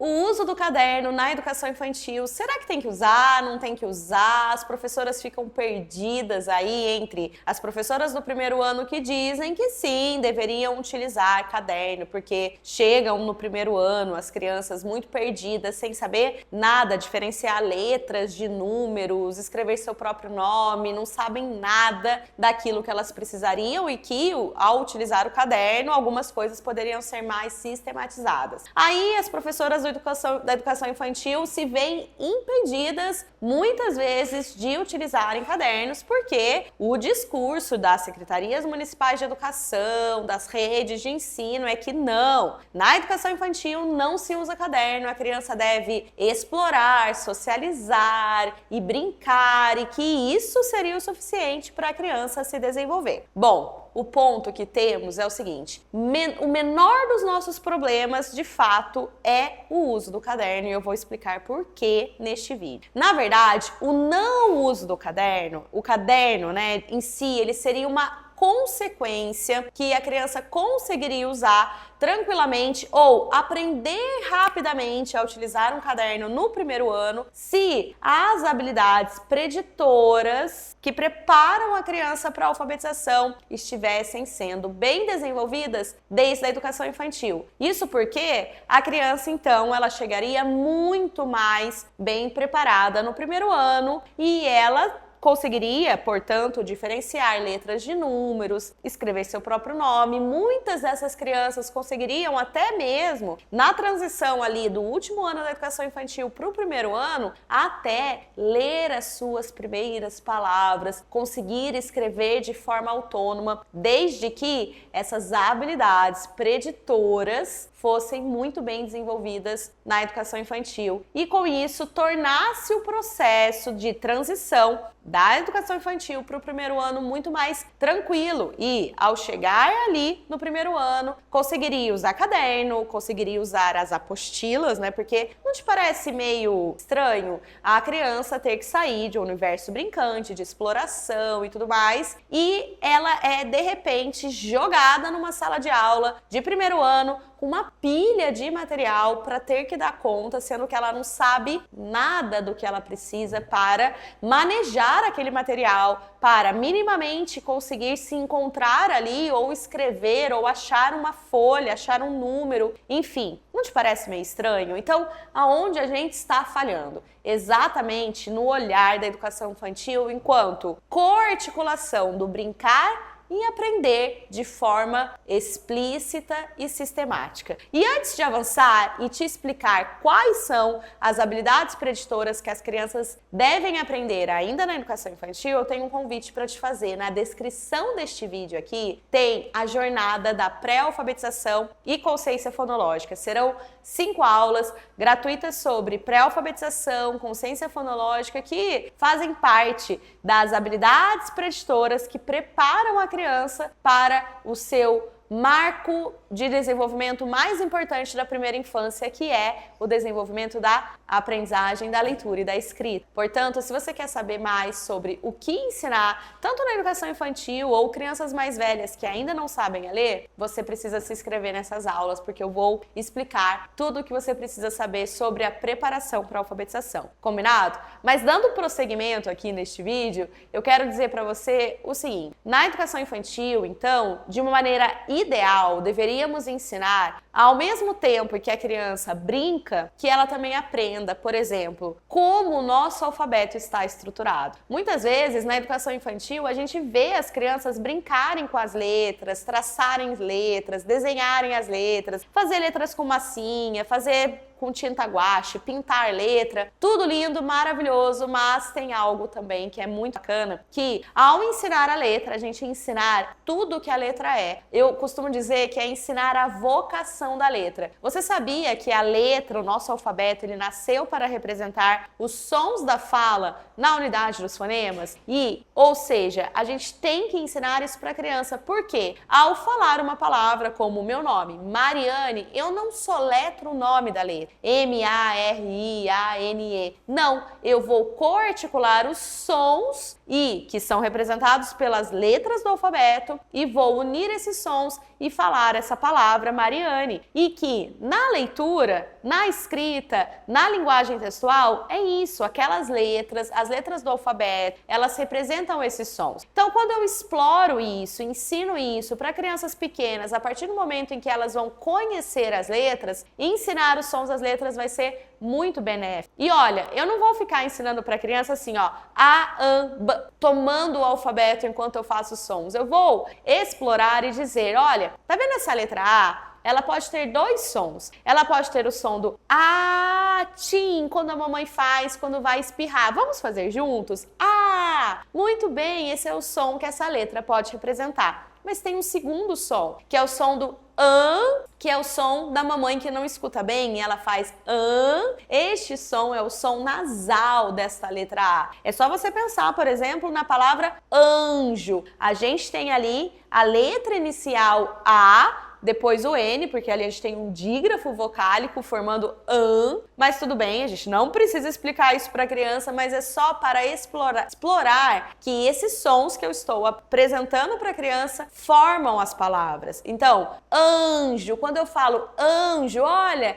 O uso do caderno na educação infantil, será que tem que usar, não tem que usar? As professoras ficam perdidas aí entre as professoras do primeiro ano que dizem que sim, deveriam utilizar caderno, porque chegam no primeiro ano as crianças muito perdidas, sem saber nada, diferenciar letras de números, escrever seu próprio nome, não sabem nada daquilo que elas precisariam e que, ao utilizar o caderno, algumas coisas poderiam ser mais sistematizadas. Aí as professoras da educação infantil se veem impedidas muitas vezes de utilizarem cadernos porque o discurso das secretarias municipais de educação, das redes de ensino é que não, na educação infantil não se usa caderno, a criança deve explorar, socializar e brincar e que isso seria o suficiente para a criança se desenvolver. Bom, o ponto que temos é o seguinte, o menor dos nossos problemas, de fato, é o uso do caderno e eu vou explicar por que neste vídeo. Na verdade, o não uso do caderno, o caderno, em si, ele seria uma consequência que a criança conseguiria usar tranquilamente ou aprender rapidamente a utilizar um caderno no primeiro ano se as habilidades preditoras que preparam a criança para a alfabetização estivessem sendo bem desenvolvidas desde a educação infantil. Isso porque a criança, então, ela chegaria muito mais bem preparada no primeiro ano e ela conseguiria, portanto, diferenciar letras de números, escrever seu próprio nome. Muitas dessas crianças conseguiriam até mesmo, na transição ali do último ano da educação infantil para o primeiro ano, até ler as suas primeiras palavras, conseguir escrever de forma autônoma, desde que essas habilidades preditoras fossem muito bem desenvolvidas na educação infantil e com isso tornasse o processo de transição da educação infantil para o primeiro ano muito mais tranquilo e ao chegar ali no primeiro ano conseguiria usar caderno, conseguiria usar as apostilas, porque não te parece meio estranho a criança ter que sair de um universo brincante, de exploração e tudo mais e ela é de repente jogada numa sala de aula de primeiro ano com uma pilha de material para ter que dar conta, sendo que ela não sabe nada do que ela precisa para manejar aquele material, para minimamente conseguir se encontrar ali ou escrever ou achar uma folha, achar um número, enfim. Não te parece meio estranho? Então, aonde a gente está falhando? Exatamente no olhar da educação infantil enquanto coarticulação do brincar e aprender de forma explícita e sistemática. E antes de avançar e te explicar quais são as habilidades preditoras que as crianças devem aprender ainda na educação infantil, eu tenho um convite para te fazer. Na descrição deste vídeo aqui tem a jornada da pré-alfabetização e consciência fonológica. Serão 5 aulas gratuitas sobre pré-alfabetização, consciência fonológica que fazem parte das habilidades preditoras que preparam a criança para o seu marco de desenvolvimento mais importante da primeira infância, que é o desenvolvimento da aprendizagem da leitura e da escrita. Portanto, se você quer saber mais sobre o que ensinar, tanto na educação infantil ou crianças mais velhas que ainda não sabem ler, você precisa se inscrever nessas aulas, porque eu vou explicar tudo o que você precisa saber sobre a preparação para a alfabetização. Combinado? Mas dando prosseguimento aqui neste vídeo, eu quero dizer para você o seguinte: na educação infantil, então, de uma maneira ideal, deveríamos ensinar, ao mesmo tempo que a criança brinca, que ela também aprenda, por exemplo, como o nosso alfabeto está estruturado. Muitas vezes, na educação infantil, a gente vê as crianças brincarem com as letras, traçarem letras, desenharem as letras, fazer letras com massinha, fazer com tinta guache, pintar letra, tudo lindo, maravilhoso, mas tem algo também que é muito bacana, que ao ensinar a letra, a gente ensinar tudo o que a letra é. Eu costumo dizer que é ensinar a vocação da letra. Você sabia que a letra, o nosso alfabeto, ele nasceu para representar os sons da fala na unidade dos fonemas? Ou seja, a gente tem que ensinar isso para a criança, porque ao falar uma palavra como o meu nome, Mariane, eu não soletro o nome da letra. M-A-R-I-A-N-E. Não, eu vou coarticular os sons que são representados pelas letras do alfabeto e vou unir esses sons e falar essa palavra Mariane. E que na leitura, na escrita, na linguagem textual, é isso, aquelas letras, as letras do alfabeto, elas representam esses sons. Então, quando eu exploro isso, ensino isso para crianças pequenas, a partir do momento em que elas vão conhecer as letras, ensinar os sons das letras vai ser muito benéfico. E olha, eu não vou ficar ensinando para criança assim, ó, a, an, b, tomando o alfabeto enquanto eu faço os sons. Eu vou explorar e dizer, olha, tá vendo essa letra A? Ela pode ter dois sons. Ela pode ter o som do atim, quando a mamãe faz, quando vai espirrar. Vamos fazer juntos? Ah! Muito bem, esse é o som que essa letra pode representar. Mas tem um segundo som, que é o som do an, que é o som da mamãe que não escuta bem, e ela faz an. Este som é o som nasal desta letra A. É só você pensar, por exemplo, na palavra anjo. A gente tem ali a letra inicial A, depois o N, porque ali a gente tem um dígrafo vocálico formando an, mas tudo bem, a gente não precisa explicar isso para a criança, mas é só para explorar que esses sons que eu estou apresentando para a criança formam as palavras. Então, anjo, quando eu falo anjo, olha,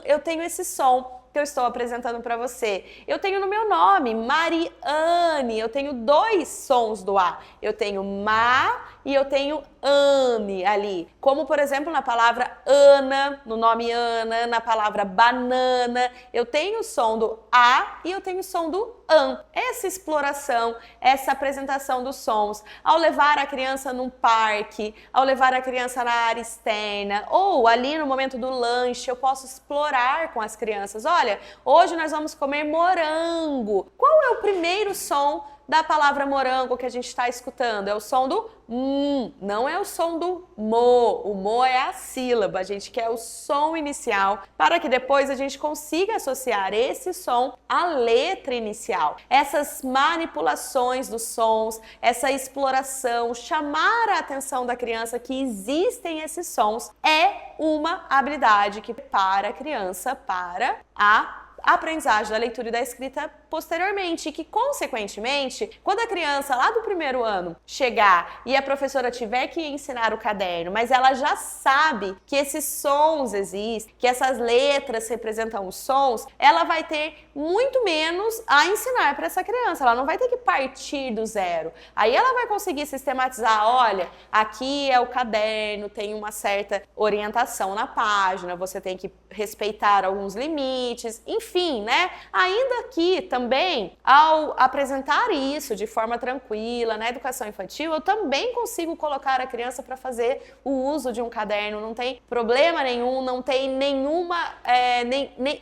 eu tenho esse som que eu estou apresentando para você. Eu tenho no meu nome, Mariane, eu tenho dois sons do A. Eu tenho ma e eu tenho ane ali. Como, por exemplo, na palavra Ana, no nome Ana, na palavra banana, eu tenho o som do A e eu tenho o som do an. Essa exploração, essa apresentação dos sons, ao levar a criança num parque, ao levar a criança na área externa, ou ali no momento do lanche, eu posso explorar com as crianças. Olha, hoje nós vamos comer morango. Qual é o primeiro som da palavra morango que a gente está escutando? É o som do não é o som do mo. O mo é a sílaba, a gente quer o som inicial para que depois a gente consiga associar esse som à letra inicial. Essas manipulações dos sons, essa exploração, chamar a atenção da criança que existem esses sons é uma habilidade que prepara a criança para a aprendizagem da leitura e da escrita posteriormente, e que, consequentemente, quando a criança lá do primeiro ano chegar e a professora tiver que ensinar o caderno, mas ela já sabe que esses sons existem, que essas letras representam os sons, ela vai ter muito menos a ensinar para essa criança, ela não vai ter que partir do zero. Aí ela vai conseguir sistematizar, olha, aqui é o caderno, tem uma certa orientação na página, você tem que respeitar alguns limites, enfim, né? Ainda que também, ao apresentar isso de forma tranquila na educação infantil, eu também consigo colocar a criança para fazer o uso de um caderno, não tem problema nenhum, não tem nenhuma,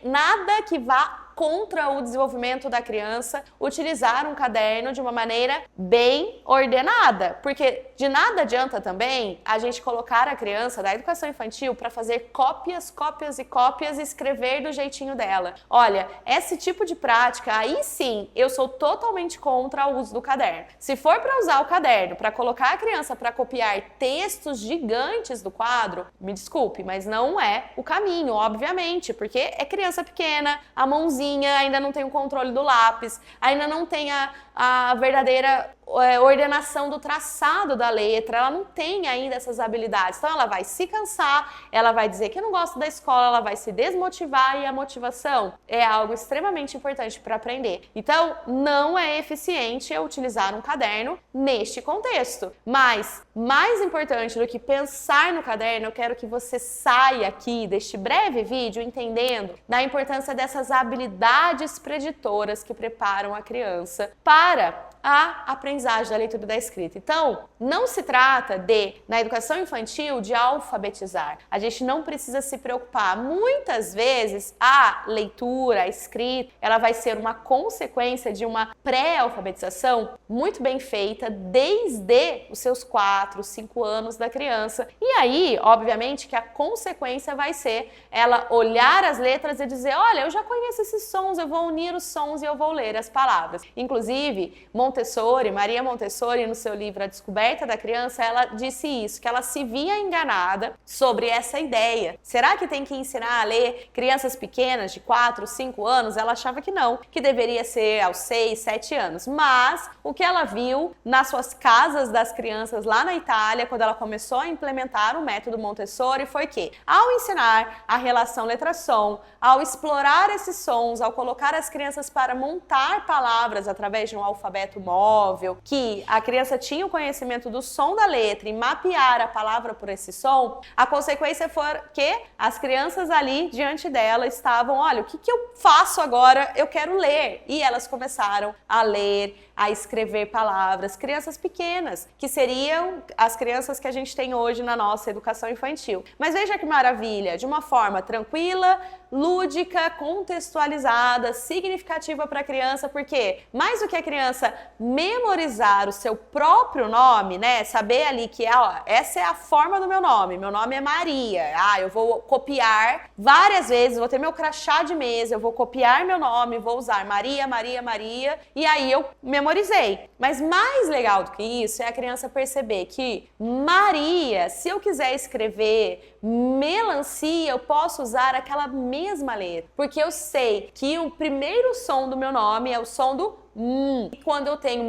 nada que vá contra o desenvolvimento da criança utilizar um caderno de uma maneira bem ordenada, porque de nada adianta também a gente colocar a criança da educação infantil para fazer cópias, cópias e cópias e escrever do jeitinho dela. Olha, esse tipo de prática, aí sim, eu sou totalmente contra o uso do caderno. Se for para usar o caderno para colocar a criança para copiar textos gigantes do quadro, me desculpe, mas não é o caminho, obviamente, porque é criança pequena, a mãozinha ainda não tem o controle do lápis, ainda não tem a verdadeira ordenação do traçado da letra, ela não tem ainda essas habilidades. Então ela vai se cansar, ela vai dizer que não gosta da escola, ela vai se desmotivar, e a motivação é algo extremamente importante para aprender. Então não é eficiente eu utilizar um caderno neste contexto. Mas mais importante do que pensar no caderno, eu quero que você saia aqui deste breve vídeo entendendo da importância dessas habilidades preditoras que preparam a criança para a aprendizagem da leitura e da escrita. Então, não se trata de, na educação infantil, de alfabetizar. A gente não precisa se preocupar. Muitas vezes, a leitura, a escrita, ela vai ser uma consequência de uma pré-alfabetização muito bem feita desde os seus 4, 5 anos da criança. E aí, obviamente, que a consequência vai ser ela olhar as letras e dizer, olha, eu já conheço esse sons, eu vou unir os sons e eu vou ler as palavras. Inclusive, Montessori, Maria Montessori, no seu livro A Descoberta da Criança, ela disse isso, que ela se via enganada sobre essa ideia. Será que tem que ensinar a ler crianças pequenas de 4, 5 anos? Ela achava que não, que deveria ser aos 6, 7 anos. Mas o que ela viu nas suas casas das crianças lá na Itália, quando ela começou a implementar o método Montessori, foi que, ao ensinar a relação letra-som, ao explorar esses sons, ao colocar as crianças para montar palavras através de um alfabeto móvel, que a criança tinha o conhecimento do som da letra e mapear a palavra por esse som, a consequência foi que as crianças ali diante dela estavam, olha, o que eu faço agora? Eu quero ler. E elas começaram a ler, a escrever palavras, crianças pequenas, que seriam as crianças que a gente tem hoje na nossa educação infantil. Mas veja que maravilha, de uma forma tranquila, lúdica, contextualizada, significativa para a criança, porque mais do que a criança memorizar o seu próprio nome, né, saber ali que essa é a forma do meu nome é Maria, eu vou copiar várias vezes, vou ter meu crachá de mesa, eu vou copiar meu nome, vou usar Maria, Maria, Maria, e aí eu memorizei. Mas mais legal do que isso é a criança perceber que Maria, se eu quiser escrever melancia, eu posso usar aquela mesma letra, porque eu sei que o primeiro som do meu nome é o som do E quando eu tenho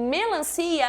melancia,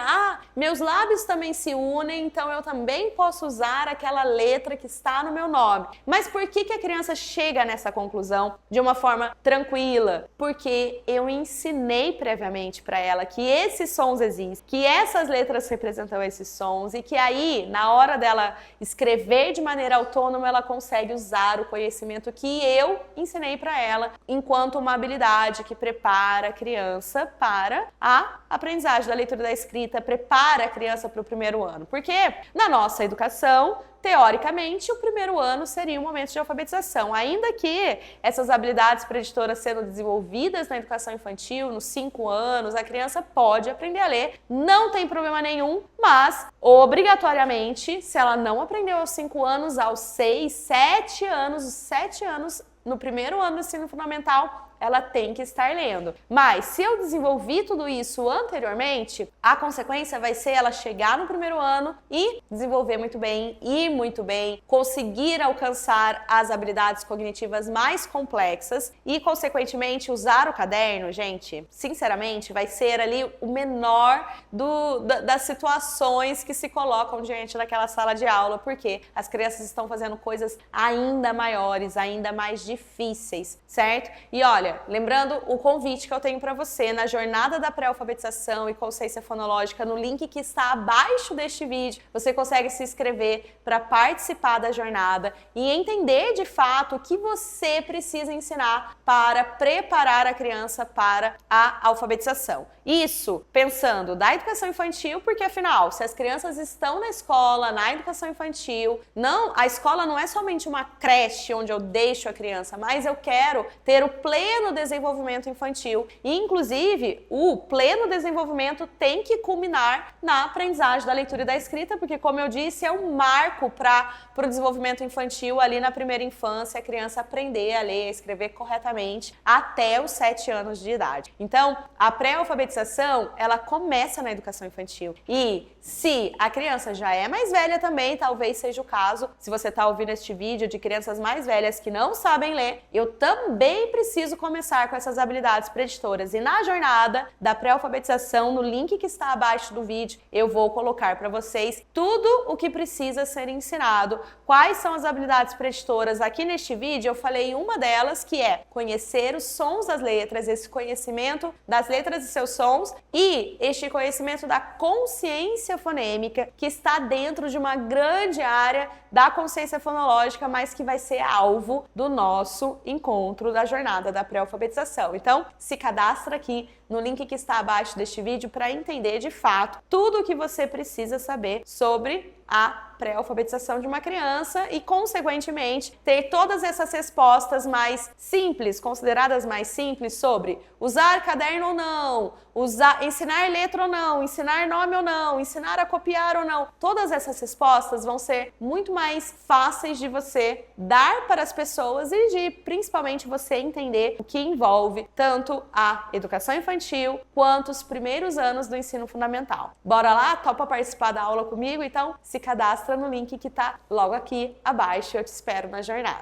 meus lábios também se unem, então eu também posso usar aquela letra que está no meu nome. Mas por que a criança chega nessa conclusão de uma forma tranquila? Porque eu ensinei previamente para ela que esses sons existem, que essas letras representam esses sons e que aí, na hora dela escrever de maneira autônoma, ela consegue usar o conhecimento que eu ensinei para ela enquanto uma habilidade que prepara a criança para a aprendizagem da leitura e da escrita, prepara a criança para o primeiro ano. Porque na nossa educação, teoricamente, o primeiro ano seria um momento de alfabetização, ainda que essas habilidades preditoras sendo desenvolvidas na educação infantil, nos 5 anos, a criança pode aprender a ler, não tem problema nenhum, mas obrigatoriamente, se ela não aprendeu aos 5 anos, aos 6, 7 anos, os 7 anos, no primeiro ano do ensino fundamental, ela tem que estar lendo. Mas se eu desenvolvi tudo isso anteriormente, a consequência vai ser ela chegar no primeiro ano e desenvolver muito bem, ir muito bem, conseguir alcançar as habilidades cognitivas mais complexas e, consequentemente, usar o caderno, gente, sinceramente, vai ser ali o menor das situações que se colocam diante daquela sala de aula, porque as crianças estão fazendo coisas ainda maiores, ainda mais difíceis, certo? E olha, lembrando o convite que eu tenho para você na jornada da pré-alfabetização e consciência fonológica, no link que está abaixo deste vídeo, você consegue se inscrever para participar da jornada e entender de fato o que você precisa ensinar para preparar a criança para a alfabetização. Isso pensando da educação infantil, porque afinal, se as crianças estão na escola, na educação infantil, a escola não é somente uma creche onde eu deixo a criança, mas eu quero ter o pleno desenvolvimento infantil e, inclusive, o pleno desenvolvimento tem que culminar na aprendizagem da leitura e da escrita, porque, como eu disse, é um marco para o desenvolvimento infantil ali na primeira infância, a criança aprender a ler, a escrever corretamente até os 7 anos de idade. Então, a pré-alfabetização, ela começa na educação infantil e se a criança já é mais velha também, talvez seja o caso, se você está ouvindo este vídeo de crianças mais velhas que não sabem ler, eu também preciso começar com essas habilidades preditoras. E na jornada da pré-alfabetização, no link que está abaixo do vídeo, eu vou colocar para vocês tudo o que precisa ser ensinado, quais são as habilidades preditoras. Aqui neste vídeo eu falei uma delas, que é conhecer os sons das letras, esse conhecimento das letras e seus sons e este conhecimento da consciência fonêmica, que está dentro de uma grande área da consciência fonológica, mas que vai ser alvo do nosso encontro da jornada da pré-alfabetização. Então, se cadastra aqui no link que está abaixo deste vídeo para entender de fato tudo o que você precisa saber sobre a pré-alfabetização de uma criança e, consequentemente, ter todas essas respostas mais simples, consideradas mais simples, sobre usar caderno ou não, ensinar letra ou não, ensinar nome ou não, ensinar a copiar ou não. Todas essas respostas vão ser muito mais fáceis de você dar para as pessoas e de, principalmente, você entender o que envolve tanto a educação infantil quanto os primeiros anos do ensino fundamental. Bora lá? Topa participar da aula comigo? Então, se cadastra no link que está logo aqui abaixo e eu te espero na jornada.